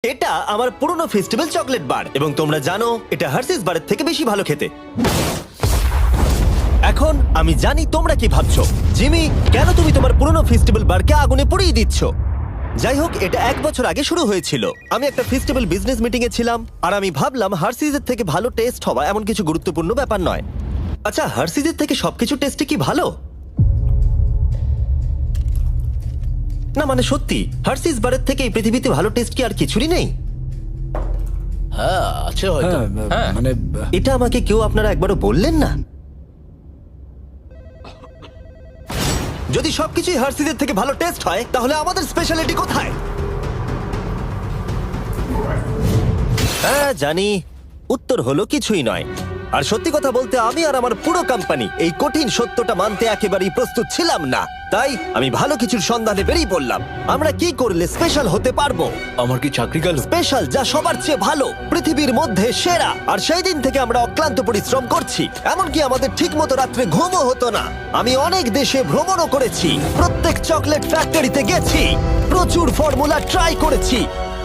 এটা আমার পুরনো ফেস্টিভ্যাল চকলেট বার এবং তোমরা জানো এটা হার্সিস বারের থেকে বেশি ভালো খেতে। এখন আমি জানি তোমরা কি ভাবছো, জিমি কেন তুমি তোমার পুরনো ফেস্টিভ্যাল বারকে আগুনে পুড়িয়ে দিচ্ছ? যাই হোক, এটা 1 বছর আগে শুরু হয়েছিল। আমি একটা ফেস্টিভ্যাল বিজনেস মিটিং এ ছিলাম আর আমি ভাবলাম হার্সিসের থেকে ভালো টেস্ট হওয়া এমন কিছু গুরুত্বপূর্ণ ব্যাপার নয়। আচ্ছা, হার্সিসের থেকে সবকিছু টেস্টে কি ভালো? না মানে সত্যি, হার্সিস বারের থেকে এই পৃথিবীতে ভালো টেস্ট কি আর কিছুরই নেই? হ্যাঁ আছে হয়তো। হ্যাঁ মানে এটা আমাকে কেউ আপনারা একবারও বললেন না? যদি সবকিছুই হার্সিসের থেকে ভালো টেস্ট হয় তাহলে আমাদের স্পেশালিটি কোথায়? হ্যাঁ জানি, উত্তর হলো কিছুই নয়। আর সত্যি কথা বলতে আমি আর আমার পুরো কোম্পানি এই কঠিন সত্যটা মানতে একেবারেই প্রস্তুত ছিলাম না। তাই আমি ভালো কিছুর সন্ধানে বেরিয়ে পড়লাম। আমরা কি করলে স্পেশাল হতে পারবো? আমার কি চাকরি গেল? স্পেশাল যা সবার চেয়ে ভালো, পৃথিবীর মধ্যে সেরা। আর সেই দিন থেকে আমরা অক্লান্ত পরিশ্রম করছি, এমনকি আমাদের ঠিক মতো রাত্রে ঘুমও হতো না। আমি অনেক দেশে ভ্রমণও করেছি, প্রত্যেক চকলেট ফ্যাক্টরিতে গেছি, প্রচুর ফর্মুলা ট্রাই করেছি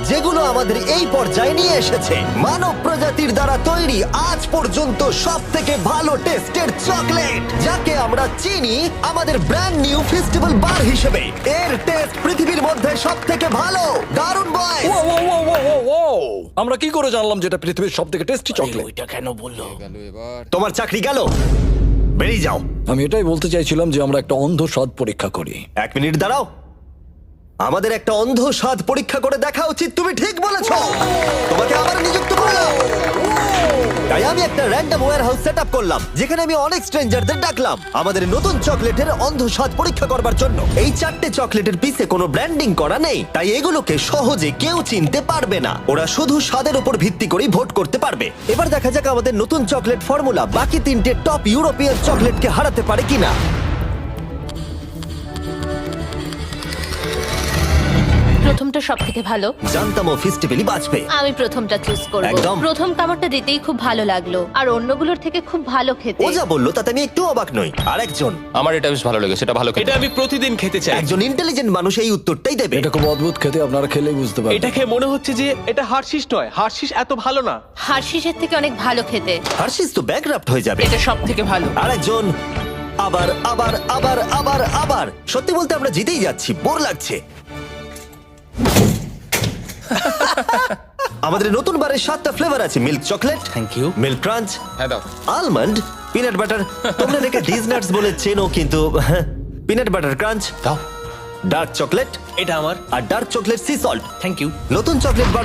যেগুলো আমাদের এই পর্যায়ে নিয়ে এসেছে মানব প্রজাতির দ্বারা তৈরি আজ পর্যন্ত সব থেকে ভালো টেস্টের চকলেট, যাকে আমরা চিনি আমাদের ব্র্যান্ড নিউ ফেস্টিভ্যাল বার হিসেবে। এর টেস্ট পৃথিবীর মধ্যে সব থেকে ভালো। দারুণ বয়। আমরা কি করে জানলাম যেটা পৃথিবীর সবথেকে টেস্টি চকলেট? ওইটা কেন বললো? তোমার চাকরি গেল, বেরিয়ে যাও। আমি এটাই বলতে চাইছিলাম যে আমরা একটা অন্ধ স্বাদ পরীক্ষা করি। 1 মিনিট দাঁড়াও, আমাদের একটা অন্ধ স্বাদ পরীক্ষা করে দেখা উচিত। তুমি ঠিক বলেছ, তোমাকে আবার নিযুক্ত করলাম। তাই আমি একটা র্যান্ডম ওয়্যারহাউস সেটআপ করলাম যেখানে আমি অনেক স্ট্রেঞ্জারদের ডাকলাম আমাদের নতুন চকলেটের অন্ধ স্বাদ পরীক্ষা করবার জন্য। এই 4টে চকলেটের পিছে কোনো ব্র্যান্ডিং করা নেই, তাই এগুলোকে সহজে কেউ চিনতে পারবে না। ওরা শুধু স্বাদের উপর ভিত্তি করেই ভোট করতে পারবে। এবার দেখা যাক আমাদের নতুন চকলেট ফর্মুলা বাকি 3টে টপ ইউরোপিয়ান চকলেটকে হারাতে পারে কিনা। প্রথমটা সব থেকে ভালো। জানতাম ও ফেস্টিভ্যালই বাঁচবে। আমি প্রথমটা চুজ করব। একদম। প্রথম কামড়টা দিতেই খুব ভালো লাগলো আর অন্যগুলোর থেকে খুব ভালো খেতে। ও যা বললো তাতে আমি একটু অবাক নই। আরেকজন, আমার এটা বেশ ভালো লেগেছে, এটা ভালো খেতে। এটা আমি প্রতিদিন খেতে চাই। একজন ইন্টেলিজেন্ট মানুষ এই উত্তরটাই দেবে। এটা খুব অদ্ভুত খেতে, আপনারা খেলেই বুঝতে পারবেন। এটা খেয়ে মনে হচ্ছে যে এটা হার্শিস নয়, হার্শিস এত ভালো না। হার্শিসের থেকে অনেক ভালো খেতে। হার্শিস তো ব্যাকরাফট হয়ে যাবে। এটা সব থেকে ভালো। আরেকজন, আবার আবার আবার আবার আবার। সত্যি বলতে আমরা জিতেই যাচ্ছি, বোর লাগছে। আমাদের নতুন বারের 7টা ফ্লেভার আছে, milk chocolate, thank you. Milk crunch, হ্যাঁ দাও। Almond, peanut butter. তোমরা এটাকে ডিজনাটস বলে চেনো, কিন্তু পিনাট বাটার ক্রাঞ্চ, দাও। ডার্ক চকলেট এটা আমার। আর dark chocolate sea salt. Thank you. নতুন চকলেট বার